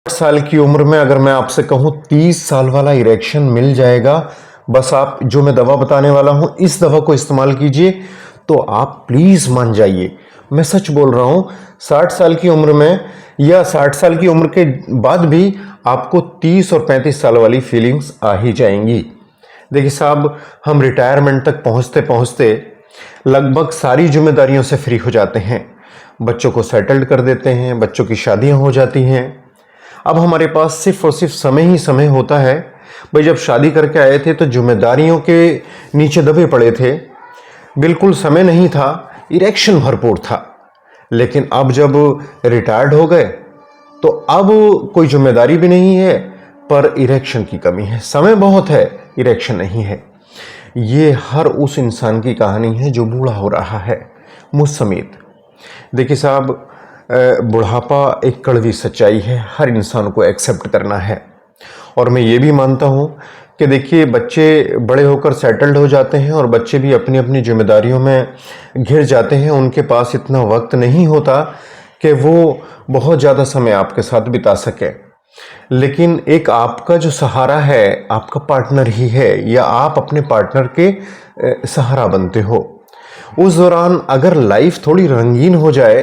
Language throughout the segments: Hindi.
साल की उम्र में अगर मैं आपसे कहूं 30 साल वाला इरेक्शन मिल जाएगा, बस आप जो मैं दवा बताने वाला हूं इस दवा को इस्तेमाल कीजिए तो आप प्लीज मान जाइए। मैं सच बोल रहा हूं, 60 साल की उम्र में या 60 साल की उम्र के बाद भी आपको 30 और 35 साल वाली फीलिंग्स आ ही जाएंगी। देखिए साहब, हम रिटायरमेंट तक पहुंचते पहुंचते लगभग सारी जिम्मेदारियों से फ्री हो जाते हैं। बच्चों को सेटल्ड कर देते हैं, बच्चों की शादियां हो जाती हैं। अब हमारे पास सिर्फ और सिर्फ समय ही समय होता है। भाई जब शादी करके आए थे तो जिम्मेदारियों के नीचे दबे पड़े थे, बिल्कुल समय नहीं था, इरेक्शन भरपूर था। लेकिन अब जब रिटायर्ड हो गए तो अब कोई जिम्मेदारी भी नहीं है, पर इरेक्शन की कमी है। समय बहुत है, इरेक्शन नहीं है। ये हर उस इंसान की कहानी है जो बूढ़ा हो रहा है, मुझ समेत। देखिए साहब, बुढ़ापा एक कड़वी सच्चाई है, हर इंसान को एक्सेप्ट करना है। और मैं ये भी मानता हूँ कि देखिए बच्चे बड़े होकर सेटल्ड हो जाते हैं और बच्चे भी अपनी अपनी जिम्मेदारियों में घिर जाते हैं। उनके पास इतना वक्त नहीं होता कि वो बहुत ज़्यादा समय आपके साथ बिता सके। लेकिन एक आपका जो सहारा है, आपका पार्टनर ही है, या आप अपने पार्टनर के सहारा बनते हो। उस दौरान अगर लाइफ थोड़ी रंगीन हो जाए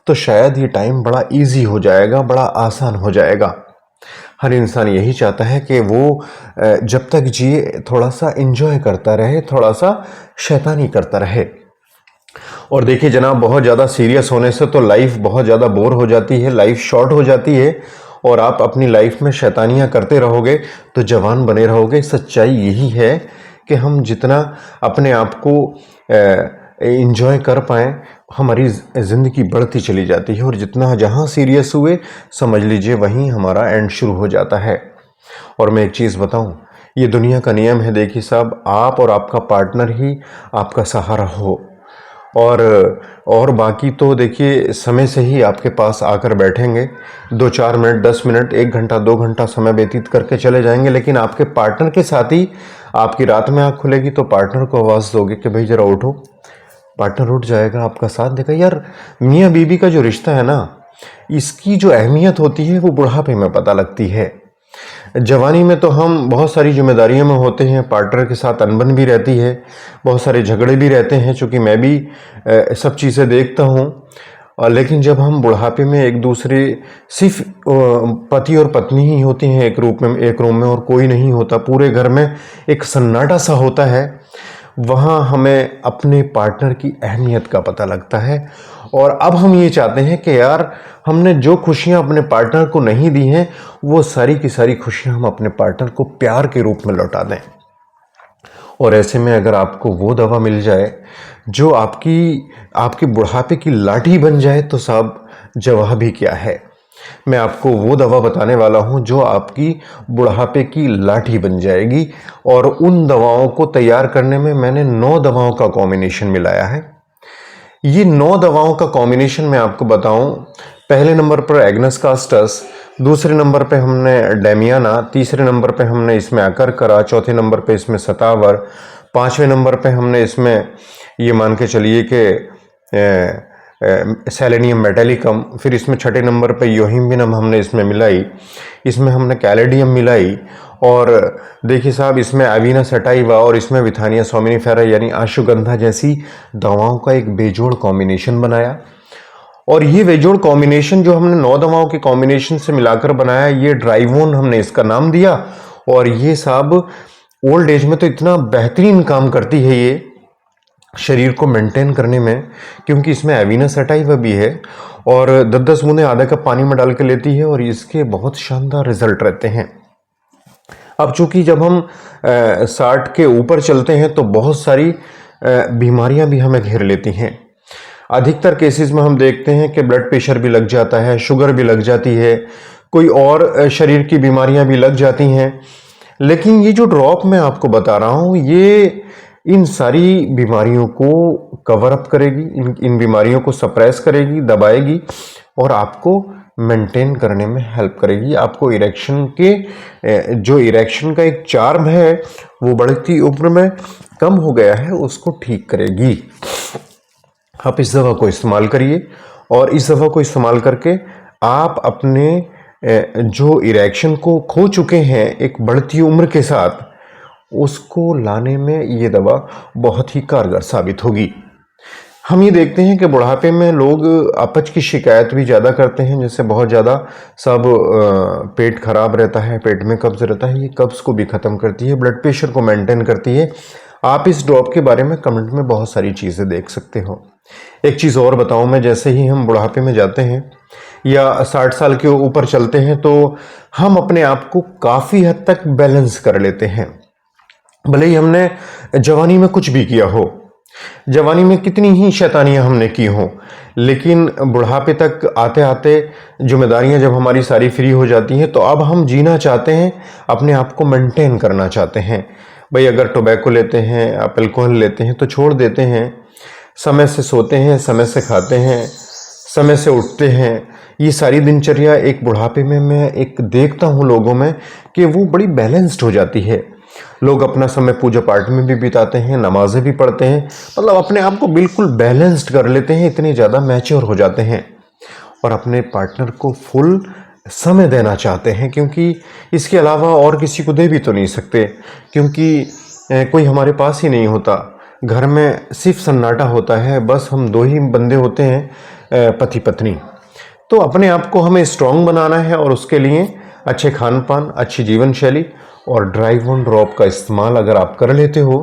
तो शायद ये टाइम बड़ा इजी हो जाएगा, बड़ा आसान हो जाएगा। हर इंसान यही चाहता है कि वो जब तक जिए थोड़ा सा एंजॉय करता रहे, थोड़ा सा शैतानी करता रहे। और देखिए जनाब, बहुत ज़्यादा सीरियस होने से तो लाइफ बहुत ज़्यादा बोर हो जाती है, लाइफ शॉर्ट हो जाती है और आप अपनी लाइफ में शैतानियाँ करते रहोगे तो जवान बने रहोगे। सच्चाई यही है कि हम जितना अपने आप को एंजॉय कर पाएँ, हमारी ज़िंदगी बढ़ती चली जाती है। और जितना जहाँ सीरियस हुए, समझ लीजिए वहीं हमारा एंड शुरू हो जाता है। और मैं एक चीज़ बताऊं, ये दुनिया का नियम है। देखिए साहब, आप और आपका पार्टनर ही आपका सहारा हो, और बाकी तो देखिए समय से ही आपके पास आकर बैठेंगे। 2-4 मिनट, 10 मिनट, 1 घंटा, 2 घंटा समय व्यतीत करके चले जाएंगे। लेकिन आपके पार्टनर के साथ ही आपकी रात में आँख खुलेगी तो पार्टनर को आवाज़ दोगे कि भाई ज़रा उठो। पार्टनर उठ जाएगा, आपका साथ देगा। यार, मियाँ बीवी का जो रिश्ता है ना, इसकी जो अहमियत होती है वो बुढ़ापे में पता लगती है। जवानी में तो हम बहुत सारी जिम्मेदारियों में होते हैं, पार्टनर के साथ अनबन भी रहती है, बहुत सारे झगड़े भी रहते हैं, चूँकि मैं भी सब चीज़ें देखता हूँ। लेकिन जब हम बुढ़ापे में एक दूसरे, सिर्फ पति और पत्नी ही होती हैं एक रूम में और कोई नहीं होता, पूरे घर में एक सन्नाटा सा होता है, वहाँ हमें अपने पार्टनर की अहमियत का पता लगता है। और अब हम ये चाहते हैं कि यार, हमने जो खुशियाँ अपने पार्टनर को नहीं दी हैं, वो सारी की सारी खुशियाँ हम अपने पार्टनर को प्यार के रूप में लौटा दें। और ऐसे में अगर आपको वो दवा मिल जाए जो आपके बुढ़ापे की लाठी बन जाए तो साहब जवाब ही क्या है। मैं आपको वो दवा बताने वाला हूं जो आपकी बुढ़ापे की लाठी बन जाएगी। और उन दवाओं को तैयार करने में मैंने 9 दवाओं का कॉम्बिनेशन मिलाया है। ये 9 दवाओं का कॉम्बिनेशन मैं आपको बताऊं। पहले नंबर पर एग्नस कास्टस, दूसरे नंबर पे हमने डेमियाना, तीसरे नंबर पे हमने इसमें अकरकरा, चौथे नंबर पे इसमें सतावर, पांचवें नंबर पे हमने इसमें ये मान के चलिए कि सेलेनियम मेटेलिकम, फिर इसमें छठे नंबर पे योहिम्बिनम हमने इसमें मिलाई, इसमें हमने कैलेडियम मिलाई, और देखिए साहब इसमें अवीना सटाइवा और इसमें विथानिया सोमिनिफेरा यानी अश्वगंधा जैसी दवाओं का एक बेजोड़ कॉम्बिनेशन बनाया। और ये बेजोड़ कॉम्बिनेशन जो हमने 9 दवाओं के कॉम्बिनेशन से मिलाकर बनाया, ये ड्राइवोन हमने इसका नाम दिया। और ये साहब ओल्ड एज में तो इतना बेहतरीन काम करती है ये शरीर को मेंटेन करने में, क्योंकि इसमें अवीना सटाइवा भी है और 10-10 बूंदें आधा कप पानी में डाल के लेती है और इसके बहुत शानदार रिजल्ट रहते हैं। अब चूंकि जब हम 60 के ऊपर चलते हैं तो बहुत सारी बीमारियां भी हमें घेर लेती हैं। अधिकतर केसेस में हम देखते हैं कि ब्लड प्रेशर भी लग जाता है, शुगर भी लग जाती है, कोई और शरीर की बीमारियां भी लग जाती हैं। लेकिन ये जो ड्रॉप मैं आपको बता रहा हूँ, ये इन सारी बीमारियों को कवर अप करेगी, इन बीमारियों को सप्रेस करेगी, दबाएगी और आपको मेंटेन करने में हेल्प करेगी। आपको जो इरेक्शन का एक चार्म है वो बढ़ती उम्र में कम हो गया है, उसको ठीक करेगी। आप इस दवा को इस्तेमाल करिए और इस दवा को इस्तेमाल करके आप अपने जो इरेक्शन को खो चुके हैं एक बढ़ती उम्र के साथ, उसको लाने में ये दवा बहुत ही कारगर साबित होगी। हम ये देखते हैं कि बुढ़ापे में लोग अपच की शिकायत भी ज़्यादा करते हैं, जैसे बहुत ज़्यादा सब पेट खराब रहता है, पेट में कब्ज़ रहता है, ये कब्ज़ को भी ख़त्म करती है, ब्लड प्रेशर को मेंटेन करती है। आप इस ड्रॉप के बारे में कमेंट में बहुत सारी चीज़ें देख सकते हो। एक चीज़ और बताऊं मैं, जैसे ही हम बुढ़ापे में जाते हैं या 60 साल के ऊपर चलते हैं तो हम अपने आप को काफ़ी हद तक बैलेंस कर लेते हैं। भले ही हमने जवानी में कुछ भी किया हो, जवानी में कितनी ही शैतानियां हमने की हों, लेकिन बुढ़ापे तक आते आते जिम्मेदारियां जब हमारी सारी फ्री हो जाती हैं तो अब हम जीना चाहते हैं, अपने आप को मेंटेन करना चाहते हैं। भाई अगर टोबैको लेते हैं, आप अल्कोहल लेते हैं तो छोड़ देते हैं, समय से सोते हैं, समय से खाते हैं, समय से उठते हैं। ये सारी दिनचर्या एक बुढ़ापे में मैं एक देखता हूँ लोगों में कि वो बड़ी बैलेंस्ड हो जाती है। लोग अपना समय पूजा पाठ में भी बिताते हैं, नमाजें भी पढ़ते हैं, मतलब अपने आप को बिल्कुल बैलेंस्ड कर लेते हैं, इतने ज़्यादा मैच्योर हो जाते हैं और अपने पार्टनर को फुल समय देना चाहते हैं, क्योंकि इसके अलावा और किसी को दे भी तो नहीं सकते, क्योंकि कोई हमारे पास ही नहीं होता। घर में सिर्फ सन्नाटा होता है, बस हम दो ही बंदे होते हैं, पति पत्नी। तो अपने आप को हमें स्ट्रांग बनाना है और उसके लिए अच्छे खान पान, अच्छी जीवन शैली और ड्राइव ऑन ड्रॉप का इस्तेमाल अगर आप कर लेते हो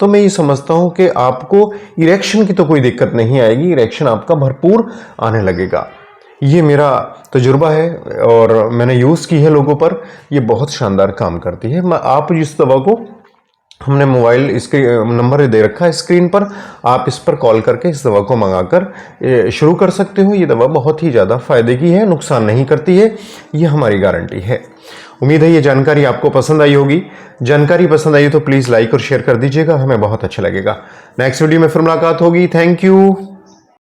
तो मैं ये समझता हूँ कि आपको इरेक्शन की तो कोई दिक्कत नहीं आएगी, इरेक्शन आपका भरपूर आने लगेगा। ये मेरा तजुर्बा है और मैंने यूज़ की है लोगों पर, ये बहुत शानदार काम करती है। आप इस दवा को, हमने मोबाइल इसके नंबर दे रखा है स्क्रीन पर, आप इस पर कॉल करके इस दवा को मंगाकर शुरू कर सकते हो। ये दवा बहुत ही ज़्यादा फ़ायदे की है, नुकसान नहीं करती है, ये हमारी गारंटी है। उम्मीद है ये जानकारी आपको पसंद आई होगी। जानकारी पसंद आई तो प्लीज़ लाइक और शेयर कर दीजिएगा, हमें बहुत अच्छा लगेगा। नेक्स्ट वीडियो में फिर मुलाकात होगी। Thank you.